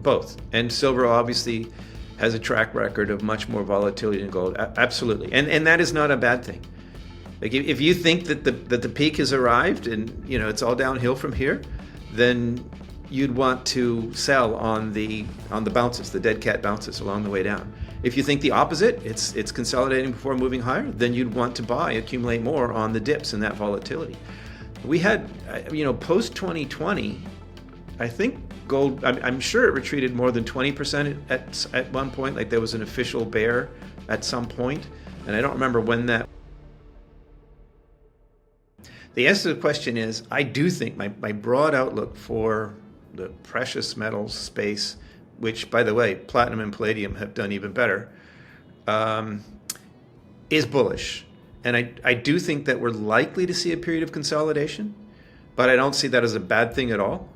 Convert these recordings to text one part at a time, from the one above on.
both. And silver obviously has a track record of much more volatility than gold. Absolutely. And that is not a bad thing. Like if you think that the peak has arrived and it's all downhill from here, then you'd want to sell on the bounces, the dead cat bounces along the way down. If you think the opposite, it's consolidating before moving higher, then you'd want to buy, accumulate more on the dips and that volatility. We had, post 2020, I think gold, I'm sure it retreated more than 20% at one point. Like there was an official bear at some point, and I don't remember when that. The answer to the question is, I do think my broad outlook for the precious metals space, which, by the way, platinum and palladium have done even better, is bullish. And I do think that we're likely to see a period of consolidation, but I don't see that as a bad thing at all.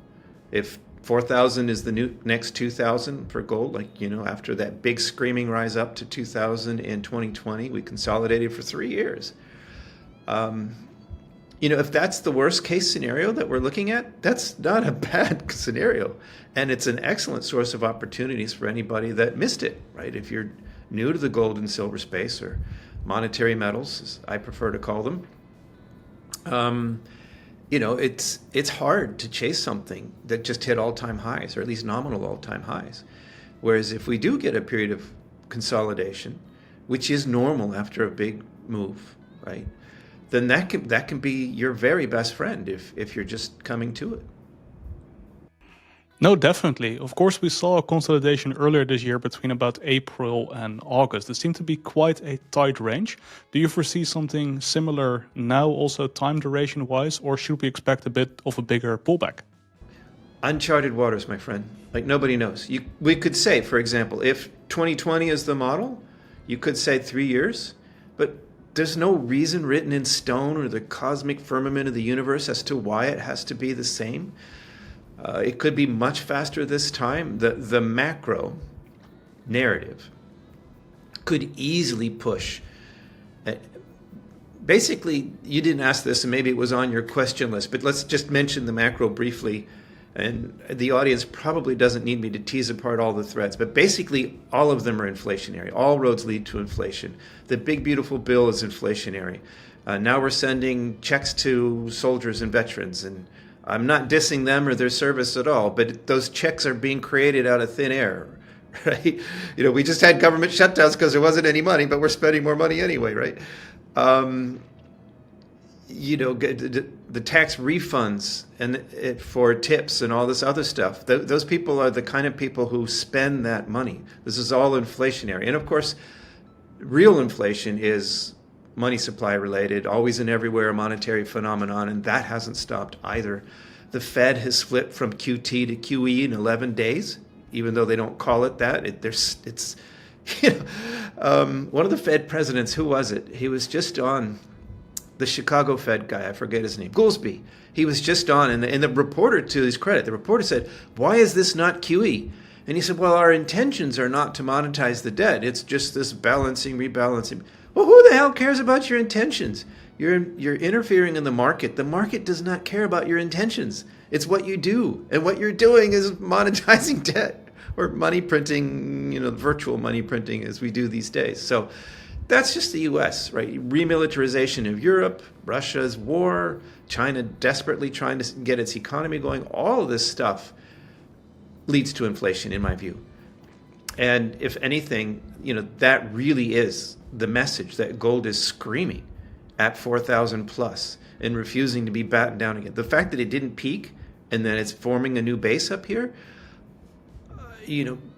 If 4,000 is the next 2,000 for gold, after that big screaming rise up to 2,000 in 2020, we consolidated for 3 years. If that's the worst case scenario that we're looking at, that's not a bad scenario. And it's an excellent source of opportunities for anybody that missed it, right? If you're new to the gold and silver space, or monetary metals, as I prefer to call them, it's hard to chase something that just hit all-time highs, or at least nominal all-time highs. Whereas if we do get a period of consolidation, which is normal after a big move, right, then that can be your very best friend if you're just coming to it. No, definitely. Of course, we saw a consolidation earlier this year between about April and August. It seemed to be quite a tight range. Do you foresee something similar now, also time duration wise, or should we expect a bit of a bigger pullback? Uncharted waters, my friend. Like nobody knows. We could say, for example, if 2020 is the model, you could say 3 years, but there's no reason written in stone or the cosmic firmament of the universe as to why it has to be the same. It could be much faster this time. The macro narrative could easily push. Basically, you didn't ask this, and maybe it was on your question list, but let's just mention the macro briefly. And the audience probably doesn't need me to tease apart all the threads, but basically all of them are inflationary. All roads lead to inflation. The big beautiful bill is inflationary. Now we're sending checks to soldiers and veterans, and I'm not dissing them or their service at all, but those checks are being created out of thin air, right? We just had government shutdowns because there wasn't any money, but we're spending more money anyway, right? The tax refunds and for tips and all this other stuff, those people are the kind of people who spend that money. This is all inflationary. And of course, real inflation is money supply related, always and everywhere a monetary phenomenon, and that hasn't stopped either. The Fed has flipped from QT to QE in 11 days, even though they don't call it that. One of the Fed presidents, who was it? He was just on the Chicago Fed guy, I forget his name, Goolsbee. He was just on, and the reporter, to his credit, the reporter said, "Why is this not QE?" And he said, "Well, our intentions are not to monetize the debt. It's just this balancing, rebalancing." Well, who the hell cares about your intentions? You're interfering in the market. The market does not care about your intentions. It's what you do. And what you're doing is monetizing debt, or money printing, virtual money printing as we do these days. So that's just the US, right? Remilitarization of Europe, Russia's war, China desperately trying to get its economy going. All of this stuff leads to inflation, in my view. And if anything, that really is the message that gold is screaming at 4,000 plus and refusing to be battened down again. The fact that it didn't peak and then it's forming a new base up here,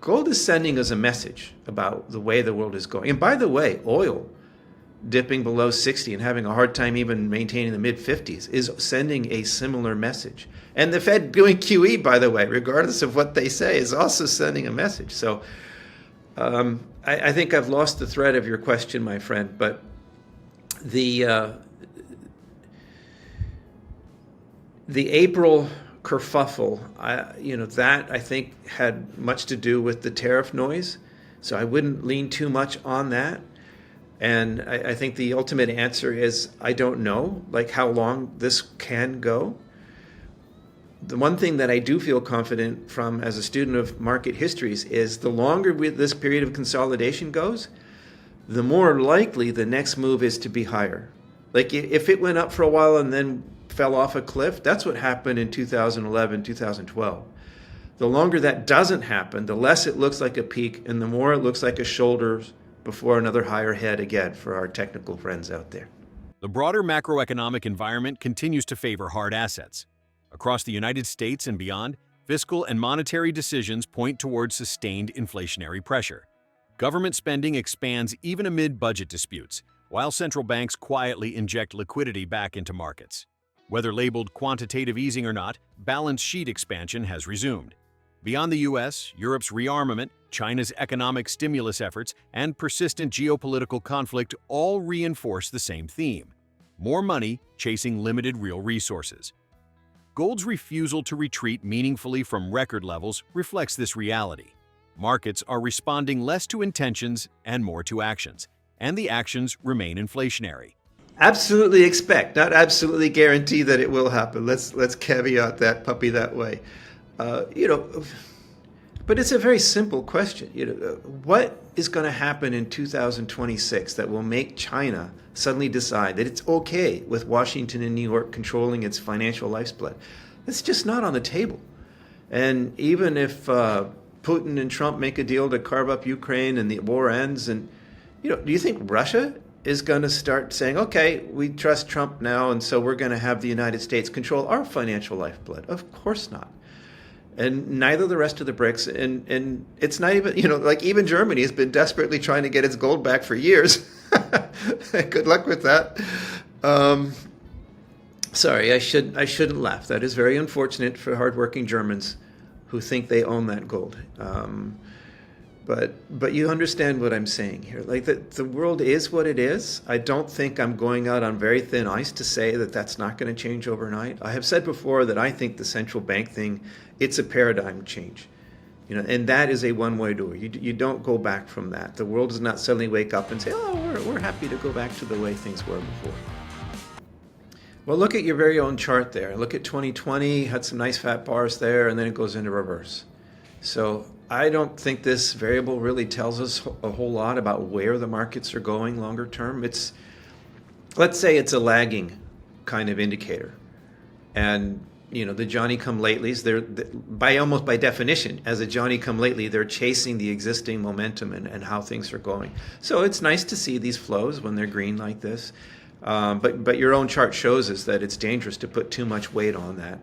gold is sending us a message about the way the world is going. And by the way, oil dipping below 60 and having a hard time even maintaining the mid-50s is sending a similar message. And the Fed doing QE, by the way, regardless of what they say, is also sending a message. So I think I've lost the thread of your question, my friend, but the April kerfuffle, that I think had much to do with the tariff noise. So I wouldn't lean too much on that. And I think the ultimate answer is I don't know, like how long this can go. The one thing that I do feel confident from as a student of market histories is the longer this period of consolidation goes, the more likely the next move is to be higher. Like if it went up for a while and then fell off a cliff, that's what happened in 2011, 2012. The longer that doesn't happen, the less it looks like a peak and the more it looks like a shoulder before another higher head again for our technical friends out there. The broader macroeconomic environment continues to favor hard assets. Across the United States and beyond, fiscal and monetary decisions point towards sustained inflationary pressure. Government spending expands even amid budget disputes, while central banks quietly inject liquidity back into markets. Whether labeled quantitative easing or not, balance sheet expansion has resumed. Beyond the US, Europe's rearmament, China's economic stimulus efforts, and persistent geopolitical conflict all reinforce the same theme: more money chasing limited real resources. Gold's refusal to retreat meaningfully from record levels reflects this reality. Markets are responding less to intentions and more to actions, and the actions remain inflationary. Absolutely expect, not absolutely guarantee that it will happen. Let's caveat that puppy that way. But it's a very simple question. What is going to happen in 2026 that will make China suddenly decide that it's okay with Washington and New York controlling its financial lifeblood? It's just not on the table. And even if Putin and Trump make a deal to carve up Ukraine and the war ends, and do you think Russia is going to start saying, okay, we trust Trump now, and so we're going to have the United States control our financial lifeblood? Of course not. And neither the rest of the BRICS, and it's not even, like even Germany has been desperately trying to get its gold back for years. Good luck with that. Sorry, I shouldn't laugh. That is very unfortunate for hardworking Germans who think they own that gold. But you understand what I'm saying here. Like the world is what it is. I don't think I'm going out on very thin ice to say that that's not going to change overnight. I have said before that I think the central bank thing, it's a paradigm change. And that is a one-way door. You don't go back from that. The world does not suddenly wake up and say, oh, we're happy to go back to the way things were before. Well, look at your very own chart there. Look at 2020, had some nice fat bars there, and then it goes into reverse. So I don't think this variable really tells us a whole lot about where the markets are going longer term. Let's say it's a lagging kind of indicator. And, the Johnny-come-latelys, they're by definition, as a Johnny-come-lately, they're chasing the existing momentum and how things are going. So it's nice to see these flows when they're green like this. But your own chart shows us that it's dangerous to put too much weight on that.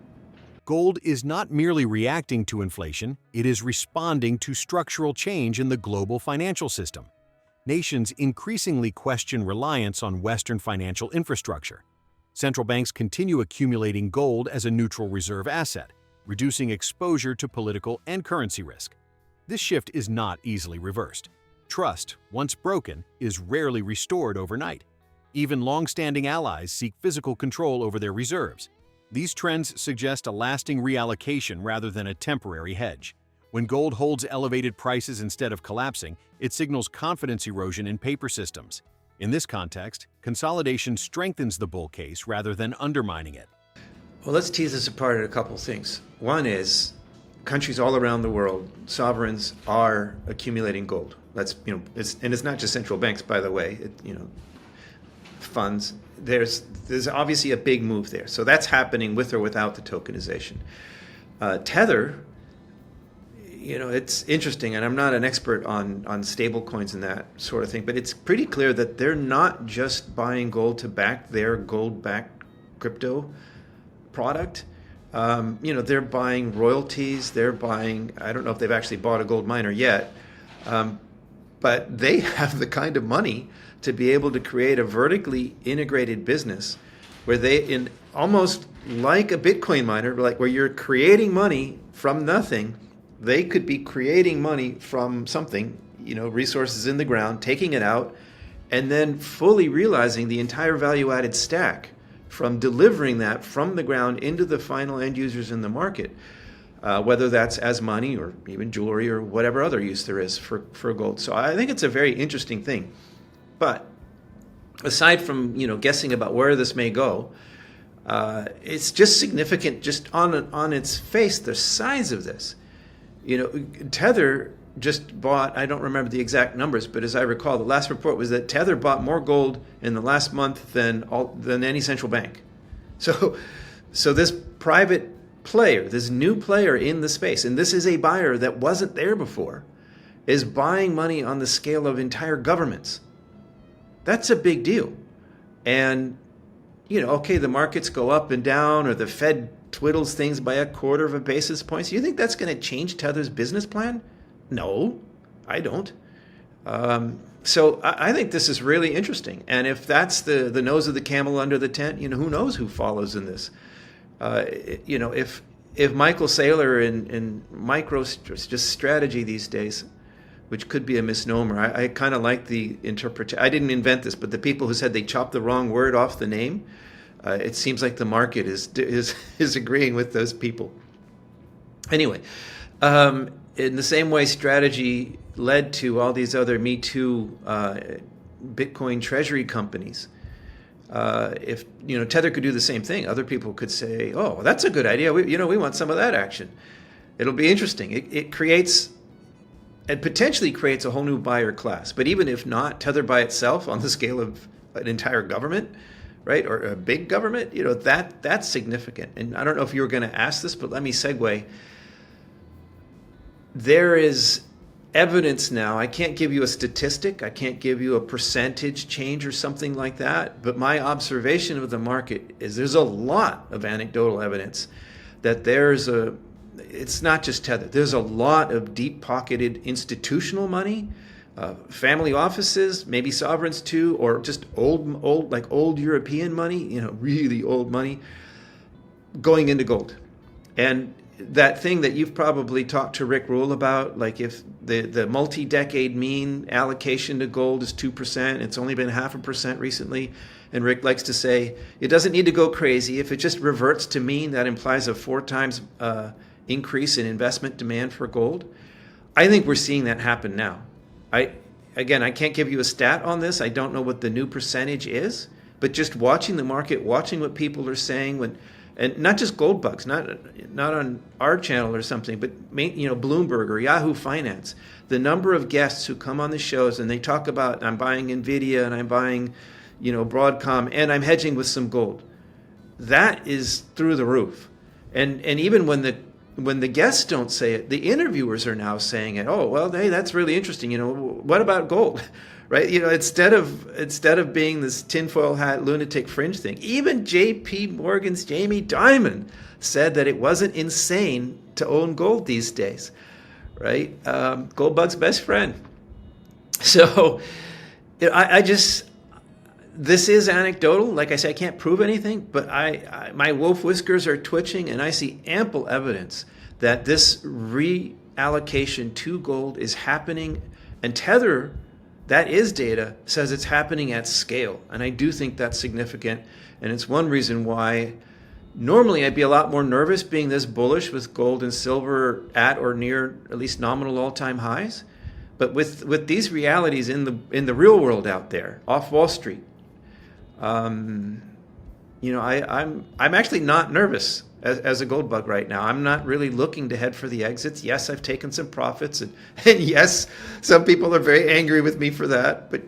Gold is not merely reacting to inflation, it is responding to structural change in the global financial system. Nations increasingly question reliance on Western financial infrastructure. Central banks continue accumulating gold as a neutral reserve asset, reducing exposure to political and currency risk. This shift is not easily reversed. Trust, once broken, is rarely restored overnight. Even long-standing allies seek physical control over their reserves. These trends suggest a lasting reallocation rather than a temporary hedge. When gold holds elevated prices instead of collapsing, it signals confidence erosion in paper systems. In this context, consolidation strengthens the bull case rather than undermining it. Well, let's tease this apart at a couple things. One is countries all around the world, sovereigns are accumulating gold. That's, it's not just central banks, by the way. Funds. There's obviously a big move there. So that's happening with or without the tokenization. Tether, it's interesting, and I'm not an expert on stable coins and that sort of thing, but it's pretty clear that they're not just buying gold to back their gold-backed crypto product. They're buying royalties. They're buying, I don't know if they've actually bought a gold miner yet, but they have the kind of money to be able to create a vertically integrated business where they, in almost like a Bitcoin miner, like where you're creating money from nothing, they could be creating money from something, resources in the ground, taking it out, and then fully realizing the entire value-added stack from delivering that from the ground into the final end users in the market, whether that's as money or even jewelry or whatever other use there is for gold. So I think it's a very interesting thing. But aside from guessing about where this may go, It's just significant just on its face, the size of this. Tether just bought, I don't remember the exact numbers, but as I recall, the last report was that Tether bought more gold in the last month than any central bank. So this private player, this new player in the space, and this is a buyer that wasn't there before, is buying money on the scale of entire governments. That's a big deal. And, okay, the markets go up and down, or the Fed twiddles things by 1/4 of a basis point. So you think that's going to change Tether's business plan? No, I don't. So I think this is really interesting. And if that's the nose of the camel under the tent, who knows who follows in this? If Michael Saylor in micro just strategy these days, which could be a misnomer, I kind of like the interpretation. I didn't invent this, but the people who said they chopped the wrong word off the name, it seems like the market is agreeing with those people. Anyway, in the same way strategy led to all these other Me Too Bitcoin treasury companies, if Tether could do the same thing, other people could say, "Oh, that's a good idea. We want some of that action." It'll be interesting. It potentially creates a whole new buyer class. But even if not, Tether by itself on the scale of an entire government, right, or a big government, that's significant. And I don't know if you were going to ask this, but let me segue. There is evidence now. I can't give you a statistic. I can't give you a percentage change or something like that. But my observation of the market is there's a lot of anecdotal evidence that it's not just Tether. There's a lot of deep-pocketed institutional money, family offices, maybe sovereigns too, or just old European money, really old money, going into gold. And that thing that you've probably talked to Rick Rule about, like if the multi-decade mean allocation to gold is 2%, it's only been 0.5% recently, and Rick likes to say it doesn't need to go crazy. If it just reverts to mean, that implies a 4 times increase in investment demand for gold. I think we're seeing that happen now. I can't give you a stat on this. I don't know what the new percentage is, but just watching the market, watching what people are saying and not just gold bugs, not on our channel or something, but Bloomberg or Yahoo Finance. The number of guests who come on the shows and they talk about, I'm buying Nvidia and I'm buying, Broadcom and I'm hedging with some gold. That is through the roof. And even when the guests don't say it, the interviewers are now saying it. Oh, well, hey, that's really interesting. What about gold? Right? Instead of being this tinfoil hat lunatic fringe thing, even J.P. Morgan's Jamie Dimon said that it wasn't insane to own gold these days. Right? Gold bug's best friend. So, this is anecdotal. Like I say, I can't prove anything, but my wolf whiskers are twitching, and I see ample evidence that this reallocation to gold is happening. And Tether, that is data, says it's happening at scale. And I do think that's significant. And it's one reason why normally I'd be a lot more nervous being this bullish with gold and silver at or near at least nominal all-time highs. But with these realities in the real world out there, off Wall Street, I'm actually not nervous as a gold bug right now. I'm not really looking to head for the exits. Yes, I've taken some profits, and yes, some people are very angry with me for that. But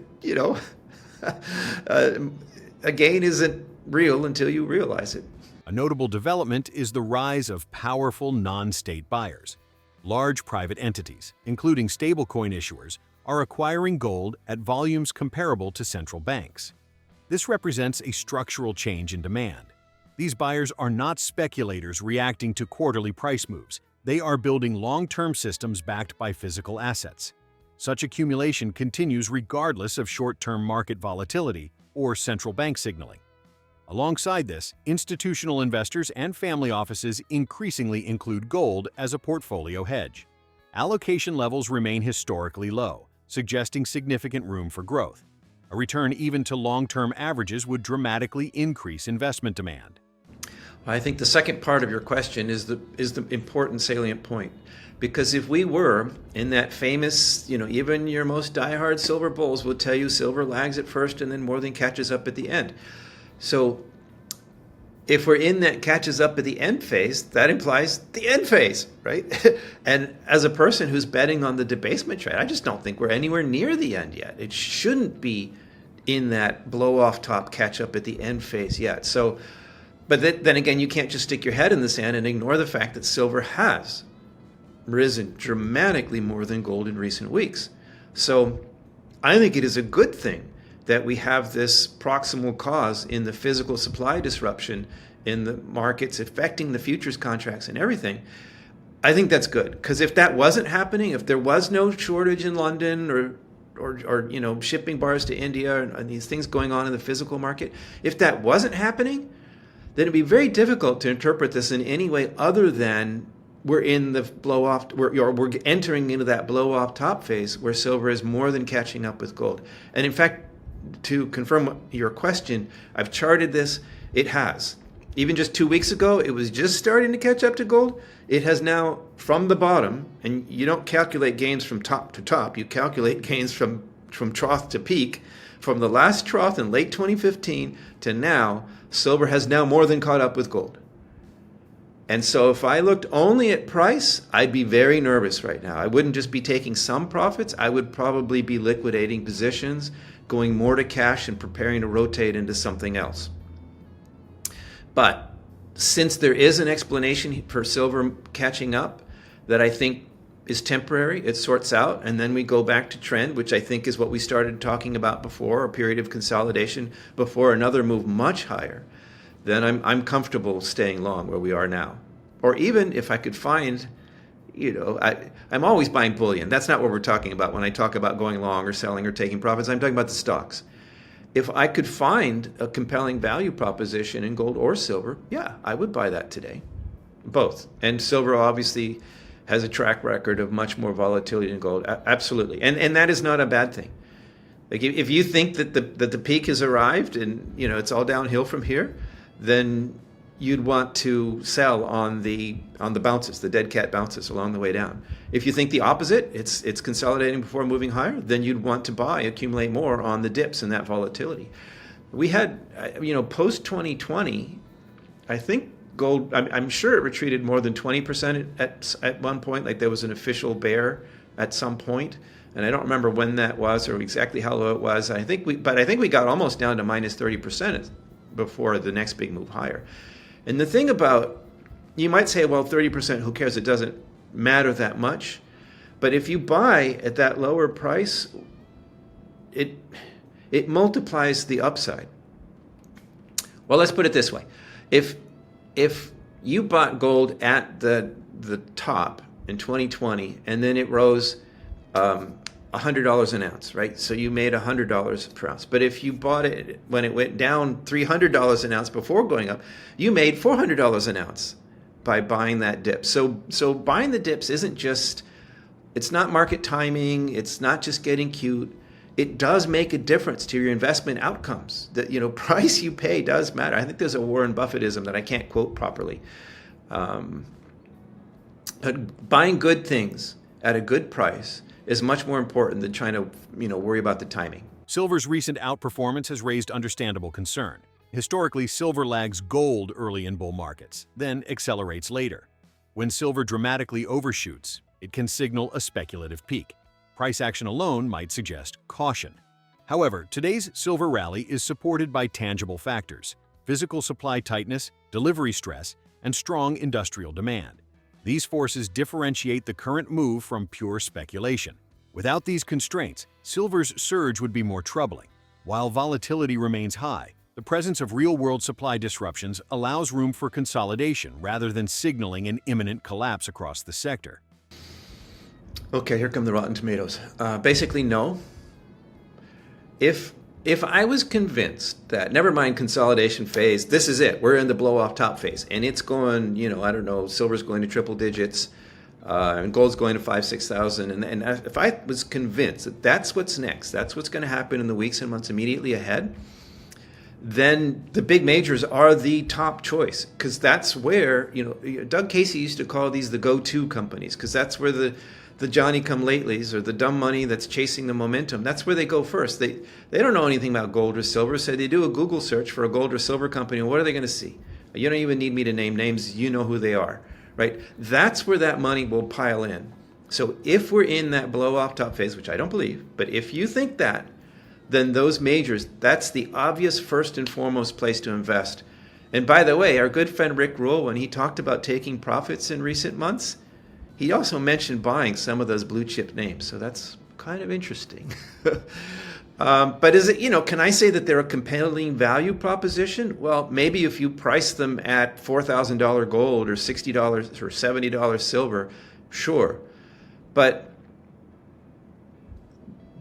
a gain isn't real until you realize it. A notable development is the rise of powerful non-state buyers. Large private entities, including stablecoin issuers, are acquiring gold at volumes comparable to central banks. This represents a structural change in demand. These buyers are not speculators reacting to quarterly price moves. They are building long-term systems backed by physical assets. Such accumulation continues regardless of short-term market volatility or central bank signaling. Alongside this, institutional investors and family offices increasingly include gold as a portfolio hedge. Allocation levels remain historically low, suggesting significant room for growth. A return even to long-term averages would dramatically increase investment demand. I think the second part of your question is the important salient point. Because if we were in that famous, even your most diehard silver bulls will tell you silver lags at first and then more than catches up at the end. So if we're in that catches up at the end phase, that implies the end phase, right? And as a person who's betting on the debasement trade, I just don't think we're anywhere near the end yet. It shouldn't be in that blow off top catch up at the end phase yet. So, but then again, you can't just stick your head in the sand and ignore the fact that silver has risen dramatically more than gold in recent weeks. So I think it is a good thing that we have this proximal cause in the physical supply disruption in the markets affecting the futures contracts and everything. I think that's good, because if that wasn't happening, if there was no shortage in London or shipping bars to India and these things going on in the physical market, if that wasn't happening, then it'd be very difficult to interpret this in any way other than we're in the blow off, we're entering into that blow off top phase where silver is more than catching up with gold. And in fact, to confirm your question, I've charted this. It has. Even just 2 weeks ago, it was just starting to catch up to gold. It has now, from the bottom, and you don't calculate gains from top to top, you calculate gains from trough to peak. From the last trough in late 2015 to now, silver has now more than caught up with gold. And so if I looked only at price, I'd be very nervous right now. I wouldn't just be taking some profits. I would probably be liquidating positions, going more to cash and preparing to rotate into something else. But since there is an explanation for silver catching up that I think is temporary, it sorts out, and then we go back to trend, which I think is what we started talking about before, a period of consolidation before another move much higher, then I'm comfortable staying long where we are now. Or even if I could find, I'm always buying bullion. That's not what we're talking about when I talk about going long or selling or taking profits. I'm talking about the stocks. If I could find a compelling value proposition in gold or silver, yeah, I would buy that today. Both. And silver obviously has a track record of much more volatility than gold. Absolutely. And that is not a bad thing. Like if you think that the peak has arrived and it's all downhill from here, then you'd want to sell on the bounces, the dead cat bounces along the way down. If you think the opposite, it's consolidating before moving higher, then you'd want to buy, accumulate more on the dips and that volatility. We had, post 2020, I think gold, I'm sure it retreated more than 20% at one point, like there was an official bear at some point, and I don't remember when that was or exactly how low it was. I think we got almost down to minus 30% before the next big move higher. And the thing about, you might say, well, 30%, who cares? It doesn't matter that much. But if you buy at that lower price, it multiplies the upside. Well, let's put it this way. If you bought gold at the top in 2020 and then it rose $100 an ounce, right? So you made $100 per ounce. But if you bought it when it went down $300 an ounce before going up, you made $400 an ounce by buying that dip. So buying the dips isn't just, it's not market timing. It's not just getting cute. It does make a difference to your investment outcomes. The price you pay does matter. I think there's a Warren Buffettism that I can't quote properly. But buying good things at a good price is much more important than trying to, worry about the timing. Silver's recent outperformance has raised understandable concern. Historically, silver lags gold early in bull markets, then accelerates later. When silver dramatically overshoots, it can signal a speculative peak. Price action alone might suggest caution. However, today's silver rally is supported by tangible factors: physical supply tightness, delivery stress, and strong industrial demand. These forces differentiate the current move from pure speculation. Without these constraints, silver's surge would be more troubling. While volatility remains high, the presence of real-world supply disruptions allows room for consolidation rather than signaling an imminent collapse across the sector. Okay, here come the rotten tomatoes. Basically, no. If I was convinced that, never mind consolidation phase, this is it, we're in the blow-off top phase, and it's going, silver's going to triple digits, and gold's going to 5,000-6,000, and if I was convinced that that's what's next, that's what's going to happen in the weeks and months immediately ahead, then the big majors are the top choice, because that's where, Doug Casey used to call these the go-to companies, because that's where the Johnny-come-latelys or the dumb money that's chasing the momentum, that's where they go first. They don't know anything about gold or silver, so they do a Google search for a gold or silver company, and what are they going to see? You don't even need me to name names. You know who they are, right? That's where that money will pile in. So if we're in that blow off top phase, which I don't believe, but if you think that, then those majors, that's the obvious first and foremost place to invest. And by the way, our good friend Rick Rule, when he talked about taking profits in recent months, he also mentioned buying some of those blue chip names. So that's kind of interesting. But is it, can I say that they're a compelling value proposition? Well, maybe if you price them at $4,000 gold or $60 or $70 silver, sure. But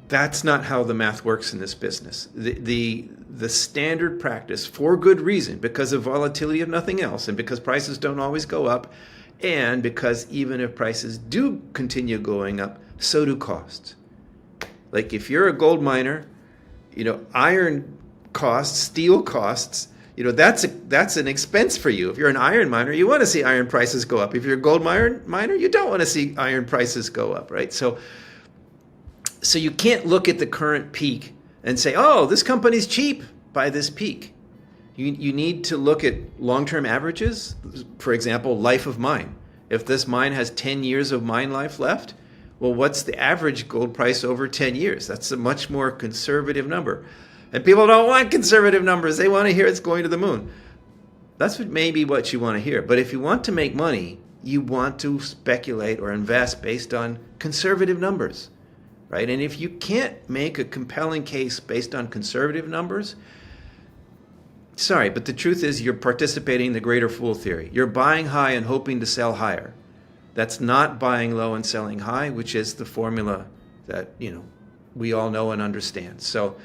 that's not how the math works in this business. The standard practice, for good reason, because of volatility, if nothing else, and because prices don't always go up, and because even if prices do continue going up, so do costs. Like if you're a gold miner, iron costs, steel costs, that's an expense for you. If you're an iron miner, you want to see iron prices go up. If you're a gold miner, you don't want to see iron prices go up, right? So you can't look at the current peak and say, oh, this company's cheap by this peak. You need to look at long-term averages. For example, life of mine. If this mine has 10 years of mine life left, well, what's the average gold price over 10 years? That's a much more conservative number. And people don't want conservative numbers. They want to hear it's going to the moon. That's maybe what you want to hear. But if you want to make money, you want to speculate or invest based on conservative numbers, right? And if you can't make a compelling case based on conservative numbers, sorry, but the truth is you're participating in the greater fool theory. You're buying high and hoping to sell higher. That's not buying low and selling high, which is the formula that, we all know and understand. So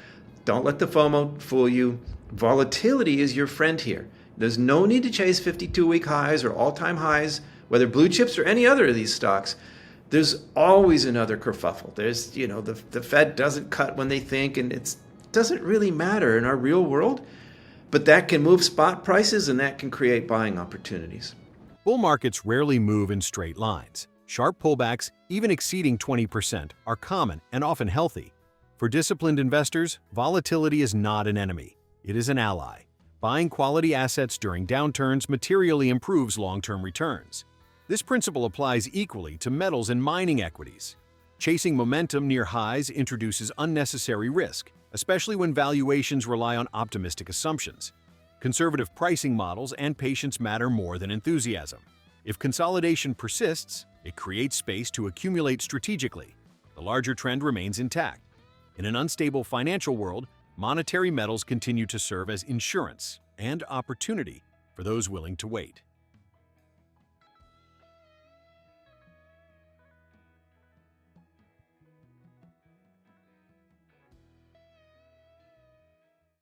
don't let the FOMO fool you. Volatility is your friend here. There's no need to chase 52-week highs or all-time highs, whether blue chips or any other of these stocks. There's always another kerfuffle. There's, the Fed doesn't cut when they think, and it doesn't really matter in our real world. But that can move spot prices, and that can create buying opportunities. Bull markets rarely move in straight lines. Sharp pullbacks, even exceeding 20%, are common and often healthy. For disciplined investors, volatility is not an enemy. It is an ally. Buying quality assets during downturns materially improves long-term returns. This principle applies equally to metals and mining equities. Chasing momentum near highs introduces unnecessary risk, especially when valuations rely on optimistic assumptions. Conservative pricing models and patience matter more than enthusiasm. If consolidation persists, it creates space to accumulate strategically. The larger trend remains intact. In an unstable financial world, monetary metals continue to serve as insurance and opportunity for those willing to wait.